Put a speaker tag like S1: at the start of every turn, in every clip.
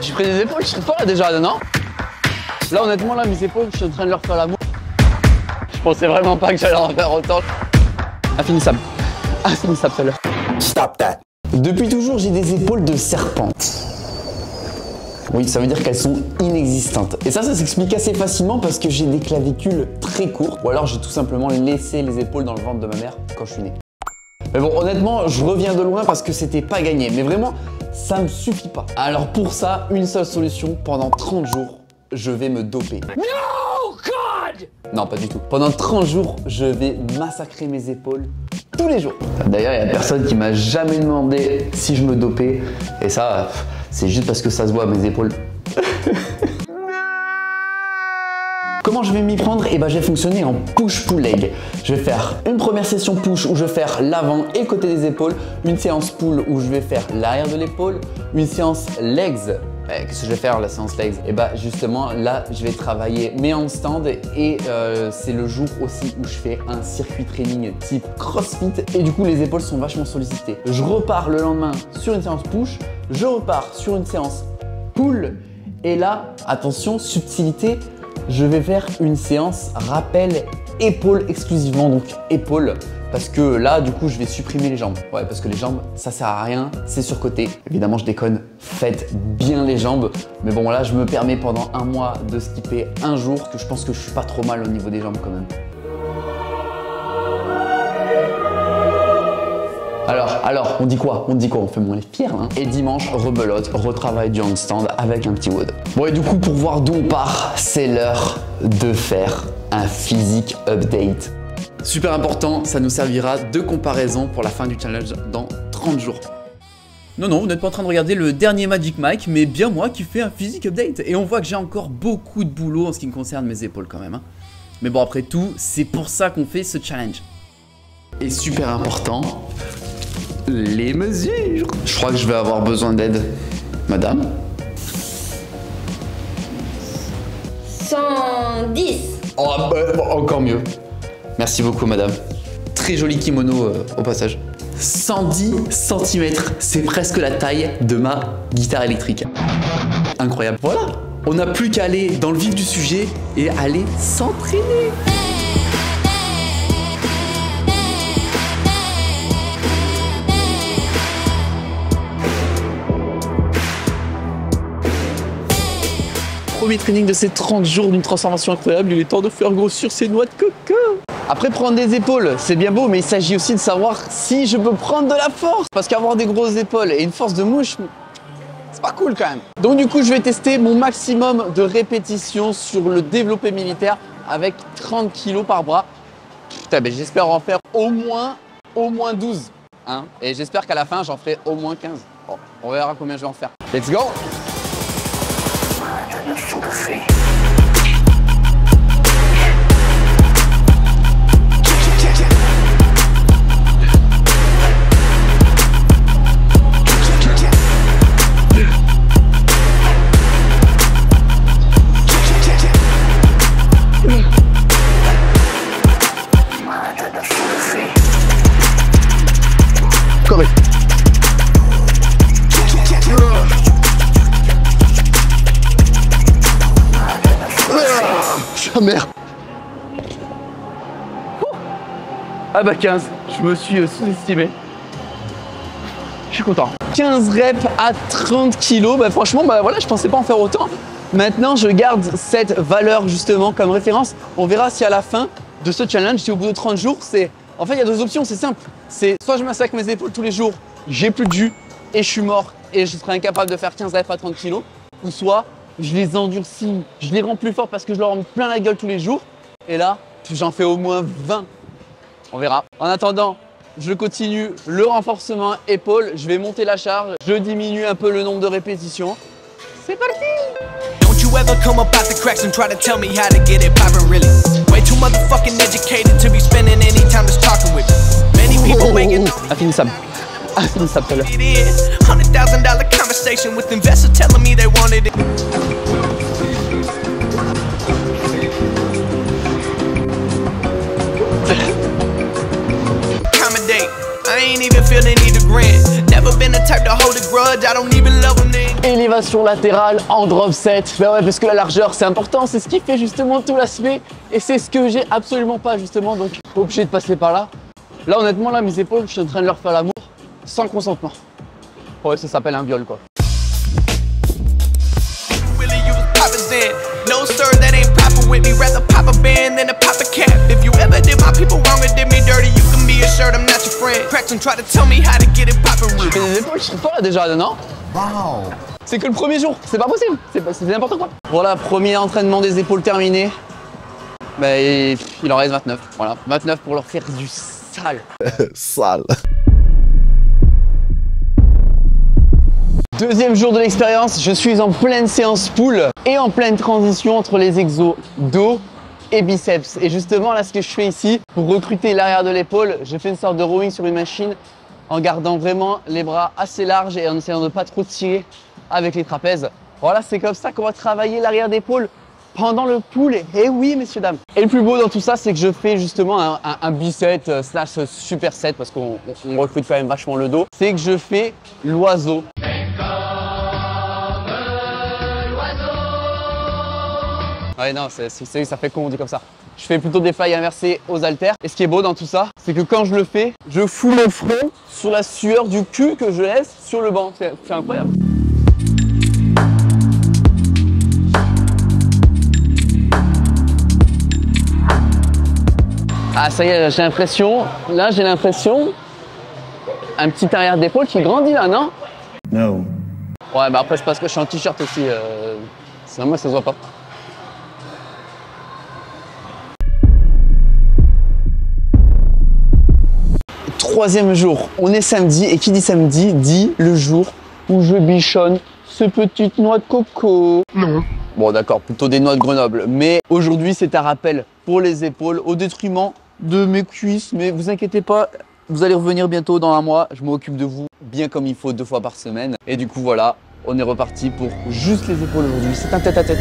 S1: J'ai pris des épaules, je serais fort là déjà, non? Là honnêtement là mes épaules, je suis en train de leur faire l'amour. Je pensais vraiment pas que j'allais en faire autant. Infinissable. Infinissable celle-là.
S2: Stop that.
S1: Depuis toujours j'ai des épaules de serpente. Oui, ça veut dire qu'elles sont inexistantes. Et ça s'explique assez facilement parce que j'ai des clavicules très courtes. Ou alors j'ai tout simplement laissé les épaules dans le ventre de ma mère quand je suis né. Mais bon, honnêtement, je reviens de loin parce que c'était pas gagné. Mais vraiment, ça me suffit pas. Alors pour ça, une seule solution, pendant 30 jours, je vais me doper.
S2: No, God!
S1: Non, pas du tout. Pendant 30 jours, je vais massacrer mes épaules tous les jours. D'ailleurs, il y a personne qui m'a jamais demandé si je me dopais. Et ça, c'est juste parce que ça se voit à mes épaules. Comment je vais m'y prendre? Eh ben, je vais fonctionner en push-pull leg. Je vais faire une première session push où je vais faire l'avant et le côté des épaules, une séance pull où je vais faire l'arrière de l'épaule, une séance legs. Qu'est-ce que je vais faire la séance legs? Et bah justement là je vais travailler mes handstands et c'est le jour aussi où je fais un circuit training type CrossFit et du coup les épaules sont vachement sollicitées. Je repars le lendemain sur une séance push, je repars sur une séance pull et là attention subtilité, je vais faire une séance rappel épaules exclusivement, donc épaules. Parce que là, du coup, je vais supprimer les jambes. Ouais, parce que les jambes, ça sert à rien, c'est surcoté. Évidemment, je déconne, faites bien les jambes. Mais bon, là, je me permets pendant un mois de skipper un jour, que je pense que je suis pas trop mal au niveau des jambes quand même. Alors, on dit quoi? On fait moins les fiers, hein. Et dimanche, rebelote, retravail du handstand avec un petit WOD. Bon, et du coup, pour voir d'où on part, c'est l'heure de faire un physique update. Super important, ça nous servira de comparaison pour la fin du challenge dans 30 jours. Non, vous n'êtes pas en train de regarder le dernier Magic Mike, mais bien moi qui fais un physique update. Et on voit que j'ai encore beaucoup de boulot en ce qui me concerne mes épaules quand même, hein. Mais bon, après tout, c'est pour ça qu'on fait ce challenge. Et super important, les mesures. Je crois que je vais avoir besoin d'aide, madame.
S3: 110.
S1: Oh, bah, encore mieux. Merci beaucoup, madame. Très joli kimono au passage. 110 cm, c'est presque la taille de ma guitare électrique. Incroyable. Voilà, on n'a plus qu'à aller dans le vif du sujet et aller s'entraîner. Premier training de ces 30 jours d'une transformation incroyable, il est temps de faire grossir ses noix de coco. Après prendre des épaules, c'est bien beau, mais il s'agit aussi de savoir si je peux prendre de la force. Parce qu'avoir des grosses épaules et une force de mouche, c'est pas cool quand même. Donc du coup, je vais tester mon maximum de répétitions sur le développé militaire avec 30 kg par bras. Putain, ben, j'espère en faire au moins 12. Hein, et j'espère qu'à la fin, j'en ferai au moins 15. Bon, on verra combien je vais en faire. Let's go! Correct. Merde. Ah bah 15, je me suis sous-estimé. Je suis content. 15 reps à 30 kg, bah franchement, bah voilà, je pensais pas en faire autant. Maintenant, je garde cette valeur justement comme référence. On verra si à la fin de ce challenge, si au bout de 30 jours, c'est... En fait, il y a deux options, c'est simple. C'est soit je massacre mes épaules tous les jours, j'ai plus de jus et je suis mort et je serai incapable de faire 15 reps à 30 kg. Ou soit je les endurcis, je les rends plus forts parce que je leur rends plein la gueule tous les jours. Et là, j'en fais au moins 20. On verra. En attendant, je continue le renforcement épaule. Je vais monter la charge. Je diminue un peu le nombre de répétitions. C'est parti!
S4: Don't you ever come up out the cracks and try to tell me how to get it poppin' really. Way too motherfucking educated to be spending any time just talking with me. Many people making
S1: Infinissable. Infinissable tout à l'heure.
S4: $100,000 conversation with investors telling me they wanted it. Accommodate. I ain't even feel the need to grant. Never been the type to hold a grudge, I don't even love them.
S1: Élévation latérale en drop set. Ben ouais, parce que la largeur c'est important, c'est ce qui fait justement tout l'aspect et c'est ce que j'ai absolument pas justement, donc obligé de passer par là. Là honnêtement là mes épaules, je suis en train de leur faire l'amour sans consentement. Ouais, ça s'appelle un viol quoi.
S4: No sir, that ain't proper with me. Rather pop a band than a pop a cap. If you ever did my people wrong and did me dirty, you can be assured I'm not your friend. Cracks and try to tell me how to get it poppin'.
S1: Je fais des épaules, je trouve pas là déjà, non? Wow. C'est que le premier jour, c'est pas possible, c'est n'importe quoi. Voilà, premier entraînement des épaules terminé. Ben, il en reste 29, voilà. 29 pour leur faire du sale.
S2: Sale.
S1: Deuxième jour de l'expérience, je suis en pleine séance pull et en pleine transition entre les exos dos et biceps. Et justement là ce que je fais ici, pour recruter l'arrière de l'épaule, je fais une sorte de rowing sur une machine en gardant vraiment les bras assez larges et en essayant de ne pas trop tirer avec les trapèzes. Voilà, c'est comme ça qu'on va travailler l'arrière d'épaule pendant le pull. Et oui messieurs dames. Et le plus beau dans tout ça, c'est que je fais justement un bicep slash superset parce qu'on recrute quand même vachement le dos. C'est que je fais l'oiseau. Ouais non, ça fait con on dit comme ça. Je fais plutôt des fly inversés aux haltères. Et ce qui est beau dans tout ça, c'est que quand je le fais, je fous mon front sur la sueur du cul que je laisse sur le banc. C'est incroyable. Ah ça y est, j'ai l'impression, un petit arrière d'épaule qui grandit là, non?
S2: No.
S1: Ouais, bah après c'est parce que je suis en t-shirt aussi, sinon moi ça se voit pas. Troisième jour, on est samedi et qui dit samedi dit le jour où je bichonne ce petite noix de coco. Non. Bon d'accord, plutôt des noix de Grenoble, mais aujourd'hui c'est un rappel pour les épaules au détriment de mes cuisses, mais vous inquiétez pas, vous allez revenir bientôt dans un mois, je m'occupe de vous bien comme il faut 2 fois par semaine et du coup voilà, on est reparti pour juste les épaules aujourd'hui, c'est un tête-à-tête.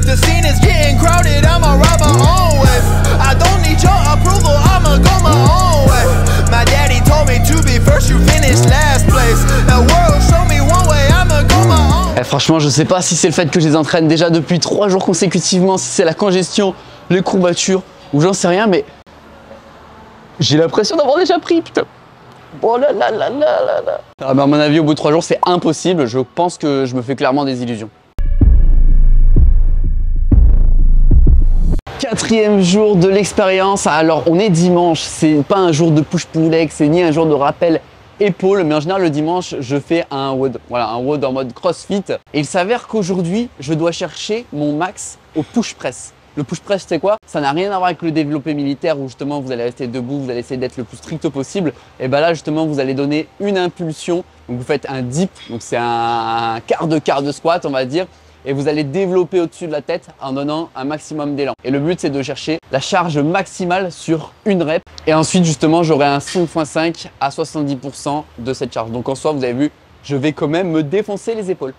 S4: The scene is getting crowded, I'ma ride my own way. I don't need your approval, I'ma go my own way. My daddy told me to be first, you finish last place. The world show me one way, I'ma go my own.
S1: Franchement, je sais pas si c'est le fait que je les entraîne déjà depuis 3 jours consécutivement, si c'est la congestion, les courbatures, ou j'en sais rien, mais j'ai l'impression d'avoir déjà pris, putain. Oh là là là là là là. Ah bah à mon avis, au bout de 3 jours, c'est impossible. Je pense que je me fais clairement des illusions. 4e jour de l'expérience. Alors, on est dimanche. C'est pas un jour de push-pull leg, c'est ni un jour de rappel épaule. Mais en général, le dimanche, je fais un WOD. Voilà, un WOD en mode CrossFit. Et il s'avère qu'aujourd'hui, je dois chercher mon max au push-press. Le push-press, c'est quoi? Ça n'a rien à voir avec le développé militaire où justement vous allez rester debout, vous allez essayer d'être le plus strict possible. Et bien là, justement, vous allez donner une impulsion. Donc vous faites un dip, donc c'est un quart de squat, on va dire. Et vous allez développer au-dessus de la tête en donnant un maximum d'élan. Et le but, c'est de chercher la charge maximale sur une rep. Et ensuite, justement, j'aurai un 5.5 à 70% de cette charge. Donc en soi, vous avez vu, je vais quand même me défoncer les épaules.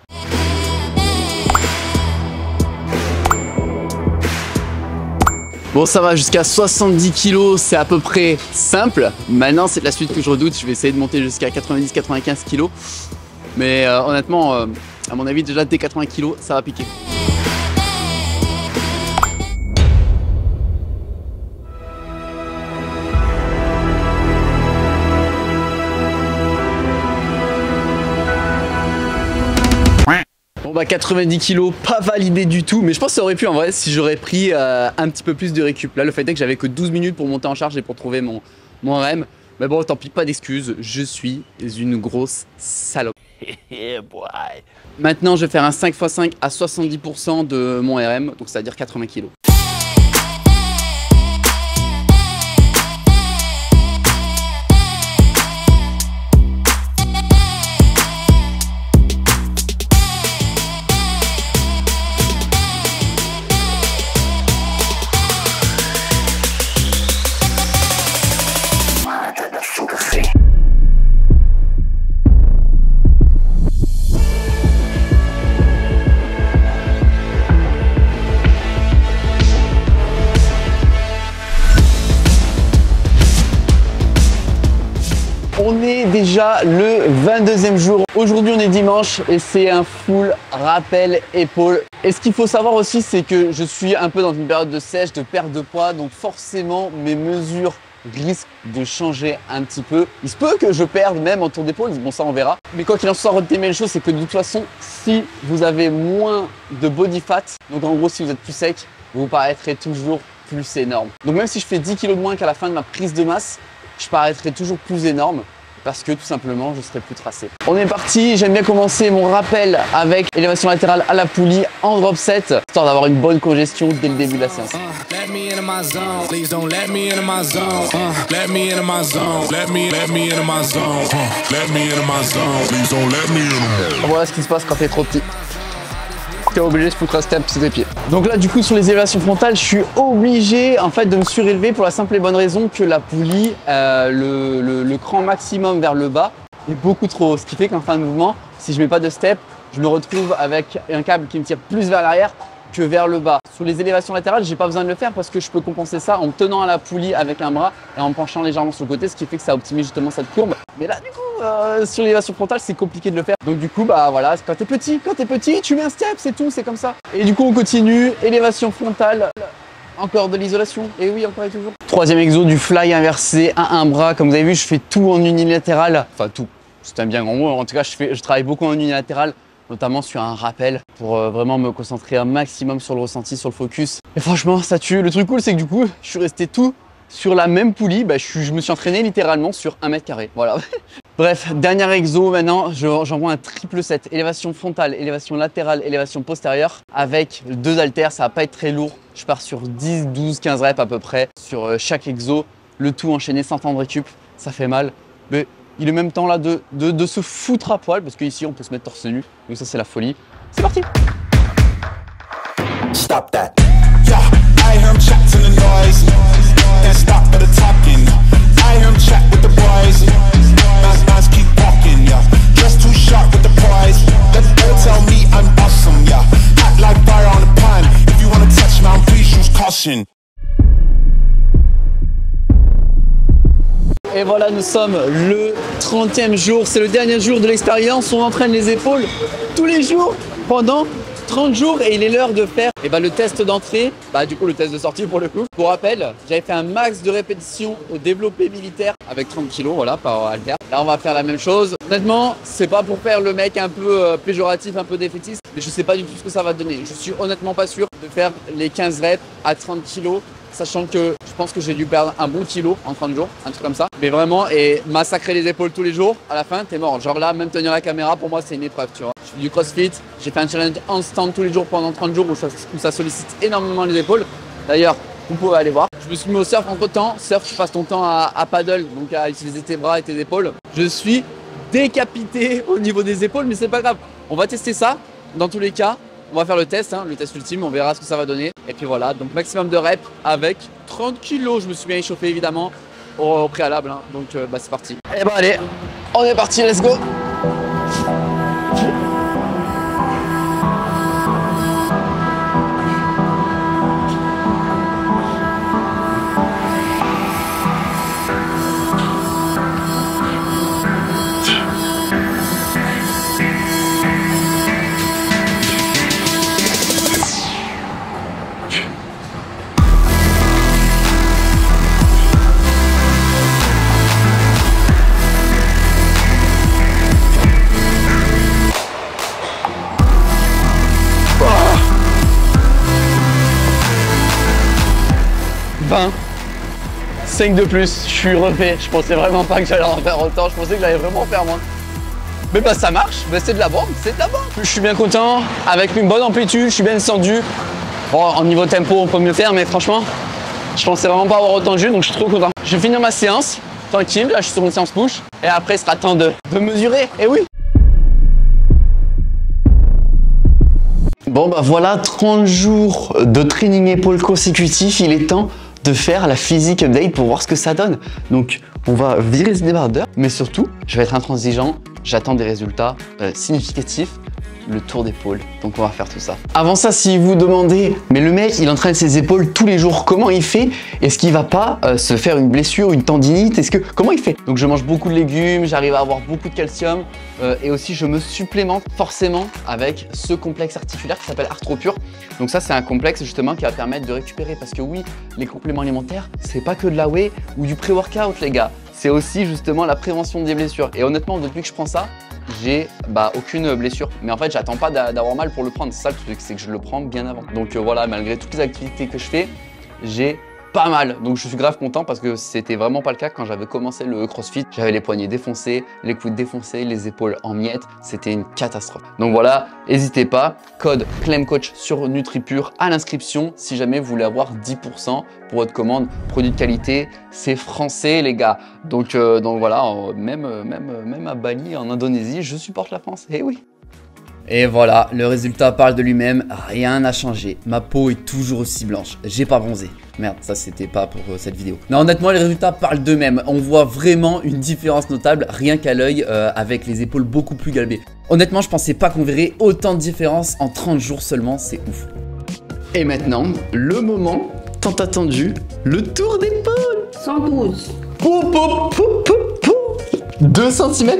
S1: Bon, ça va jusqu'à 70 kg, c'est à peu près simple. Maintenant, c'est la suite que je redoute. Je vais essayer de monter jusqu'à 90-95 kg. Mais honnêtement, à mon avis, déjà dès 80 kg, ça va piquer. Bon bah 90 kg, pas validé du tout, mais je pense que ça aurait pu en vrai si j'aurais pris un petit peu plus de récup. Là le fait est que j'avais que 12 minutes pour monter en charge et pour trouver mon RM. Mais bon tant pis, pas d'excuses, je suis une grosse salope. Yeah, boy. Maintenant je vais faire un 5x5 à 70% de mon RM, donc c'est à dire 80 kg. On est déjà le 22e jour. Aujourd'hui, on est dimanche et c'est un full rappel épaule. Et ce qu'il faut savoir aussi, c'est que je suis un peu dans une période de sèche, de perte de poids. Donc forcément, mes mesures risquent de changer un petit peu. Il se peut que je perde même en tour d'épaule. Bon, ça, on verra. Mais quoi qu'il en soit, retenez une chose, c'est que de toute façon, si vous avez moins de body fat, donc en gros, si vous êtes plus sec, vous paraîtrez toujours plus énorme. Donc même si je fais 10 kg de moins qu'à la fin de ma prise de masse, je paraîtrai toujours plus énorme parce que tout simplement je serai plus tracé. On est parti, j'aime bien commencer mon rappel avec élévation latérale à la poulie en drop set, histoire d'avoir une bonne congestion dès le début de la séance. Voilà ce qui se passe quand t'es trop petit. T'es obligé de foutre un step sur tes pieds. Donc là, du coup, sur les élévations frontales, je suis obligé en fait de me surélever pour la simple et bonne raison que la poulie, le cran maximum vers le bas est beaucoup trop haut. Ce qui fait qu'en fin de mouvement, si je mets pas de step, je me retrouve avec un câble qui me tire plus vers l'arrière que vers le bas. Sur les élévations latérales, j'ai pas besoin de le faire parce que je peux compenser ça en me tenant à la poulie avec un bras et en me penchant légèrement sur le côté, ce qui fait que ça optimise justement cette courbe. Mais là, du coup, sur l'élévation frontale, c'est compliqué de le faire. Donc du coup, bah voilà, quand t'es petit, tu mets un step, c'est tout, c'est comme ça. Et du coup, on continue, élévation frontale. Encore de l'isolation, et oui, encore et toujours. Troisième exo du fly inversé à un bras. Comme vous avez vu, je fais tout en unilatéral. Enfin, tout, c'est un bien grand mot. En tout cas, je travaille beaucoup en unilatéral, notamment sur un rappel pour vraiment me concentrer un maximum sur le ressenti, sur le focus. Et franchement, ça tue. Le truc cool, c'est que du coup, je suis resté tout sur la même poulie. Bah, je me suis entraîné littéralement sur 1 mètre carré. Voilà. Bref, dernier exo maintenant, j'envoie un triple set. Élévation frontale, élévation latérale, élévation postérieure. Avec 2 haltères, ça va pas être très lourd. Je pars sur 10, 12, 15 reps à peu près sur chaque exo. Le tout enchaîné sans temps de récup. Ça fait mal. Mais il est même temps là de se foutre à poil parce qu'ici on peut se mettre torse nu. Donc ça c'est la folie. C'est parti.
S2: Stop that.
S3: Yeah, I hear him chat to the noise. Can't stop for the talking. I hear him chat with the boys. Nice keep walking, yeah. Just too sharp with the prize. Let the girl tell me I'm awesome, yeah. Hot like fire on the pine. If you wanna touch me, I'm please use caution.
S1: Et voilà, nous sommes le 30e jour. C'est le dernier jour de l'expérience. On entraîne les épaules tous les jours pendant 30 jours et il est l'heure de faire le test d'entrée, du coup le test de sortie pour le coup. Pour rappel, j'avais fait un max de répétitions au développé militaire avec 30 kg, voilà, par haltère. Là, on va faire la même chose. Honnêtement, c'est pas pour faire le mec un peu péjoratif, un peu défaitiste, mais je sais pas du tout ce que ça va donner. Je suis honnêtement pas sûr de faire les 15 reps à 30 kg. Sachant que je pense que j'ai dû perdre un bon kilo en 30 jours, un truc comme ça. Mais vraiment, et massacrer les épaules tous les jours, à la fin, t'es mort. Genre là, même tenir la caméra, pour moi, c'est une épreuve, tu vois. Je fais du crossfit, j'ai fait un challenge instant tous les jours pendant 30 jours où ça sollicite énormément les épaules. D'ailleurs, vous pouvez aller voir. Je me suis mis au surf entre temps. Surf, je passe ton temps à paddle, donc à utiliser tes bras et tes épaules. Je suis décapité au niveau des épaules, mais c'est pas grave. On va tester ça, dans tous les cas. On va faire le test ultime, on verra ce que ça va donner. Et puis voilà, donc maximum de reps avec 30 kg. Je me suis bien échauffé évidemment au préalable, donc c'est parti. Et allez, on est parti, let's go. Enfin, 5 de plus, je suis refait. Je pensais vraiment pas que j'allais en faire autant, je pensais que j'allais vraiment en faire moins. Mais ça marche, c'est de la bombe, c'est de la bombe. Je suis bien content, avec une bonne amplitude, je suis bien descendu. Bon, en niveau tempo, on peut mieux faire, mais franchement, je pensais vraiment pas avoir autant de jus, donc je suis trop content. Je vais finir ma séance, tranquille, là je suis sur une séance push, et après il sera temps de mesurer, et oui. Bon voilà, 30 jours de training épaule consécutif, il est temps de faire la physique update pour voir ce que ça donne. Donc on va virer ce débardeur, mais surtout je vais être intransigeant, j'attends des résultats significatifs. le tour d'épaule. Donc on va faire tout ça. Avant ça, si vous demandez, mais le mec, il entraîne ses épaules tous les jours, comment il fait? Est-ce qu'il va pas se faire une blessure, une tendinite? Comment il fait? Donc je mange beaucoup de légumes, j'arrive à avoir beaucoup de calcium et aussi je me supplémente forcément avec ce complexe articulaire qui s'appelle Arthropure. Donc ça, c'est un complexe justement qui va permettre de récupérer, parce que oui, les compléments alimentaires, c'est pas que de la whey ou du pré-workout les gars. C'est aussi justement la prévention des blessures. Et honnêtement, depuis que je prends ça, j'ai aucune blessure. Mais en fait, j'attends pas d'avoir mal pour le prendre. C'est ça le truc, c'est que je le prends bien avant. Donc voilà, malgré toutes les activités que je fais, j'ai pas mal. Donc je suis grave content parce que c'était vraiment pas le cas quand j'avais commencé le CrossFit. J'avais les poignets défoncés, les coudes défoncés, les épaules en miettes. C'était une catastrophe. Donc voilà, n'hésitez pas. Code CLEMCOACH sur NutriPure à l'inscription si jamais vous voulez avoir 10% pour votre commande. Produit de qualité, c'est français les gars. Donc voilà, même à Bali, en Indonésie, je supporte la France. Eh oui. Et voilà, le résultat parle de lui-même, rien n'a changé. Ma peau est toujours aussi blanche, j'ai pas bronzé. Merde, ça c'était pas pour cette vidéo. Non, honnêtement, les résultats parlent d'eux-mêmes. On voit vraiment une différence notable, rien qu'à l'œil, avec les épaules beaucoup plus galbées. Honnêtement, je pensais pas qu'on verrait autant de différence en 30 jours seulement, c'est ouf. Et maintenant, le moment tant attendu, le tour d'épaule.
S5: 112.
S1: 2 cm.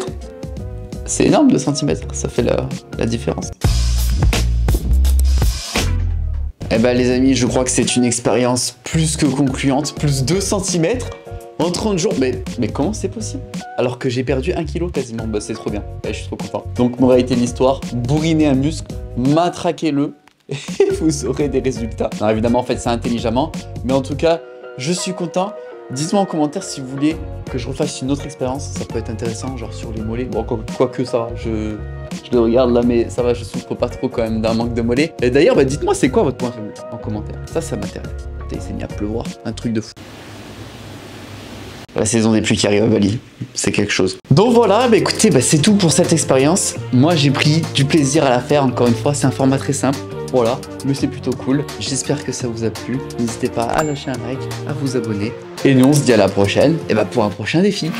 S1: C'est énorme, 2 cm, ça fait la différence. Eh ben les amis, je crois que c'est une expérience plus que concluante, plus 2 cm en 30 jours. Mais comment c'est possible? Alors que j'ai perdu 1 kg quasiment, bah c'est trop bien, je suis trop content. Donc moralité de l'histoire, bourrinez un muscle, matraquez-le et vous aurez des résultats. Non, évidemment, faites ça intelligemment, mais en tout cas, je suis content. Dites-moi en commentaire si vous voulez que je refasse une autre expérience, ça peut être intéressant, genre sur les mollets. Bon, quoique ça va, je le regarde là, mais ça va, je souffre pas trop quand même d'un manque de mollets. Et d'ailleurs, dites-moi c'est quoi votre point faible en commentaire. Ça m'intéresse. Putain, il s'est mis à pleuvoir, un truc de fou. La saison des pluies qui arrive à Bali, c'est quelque chose. Donc voilà, écoutez, c'est tout pour cette expérience. Moi, j'ai pris du plaisir à la faire, encore une fois, c'est un format très simple. Voilà, mais c'est plutôt cool. J'espère que ça vous a plu. N'hésitez pas à lâcher un like, à vous abonner. Et nous, on se dit à la prochaine, pour un prochain défi.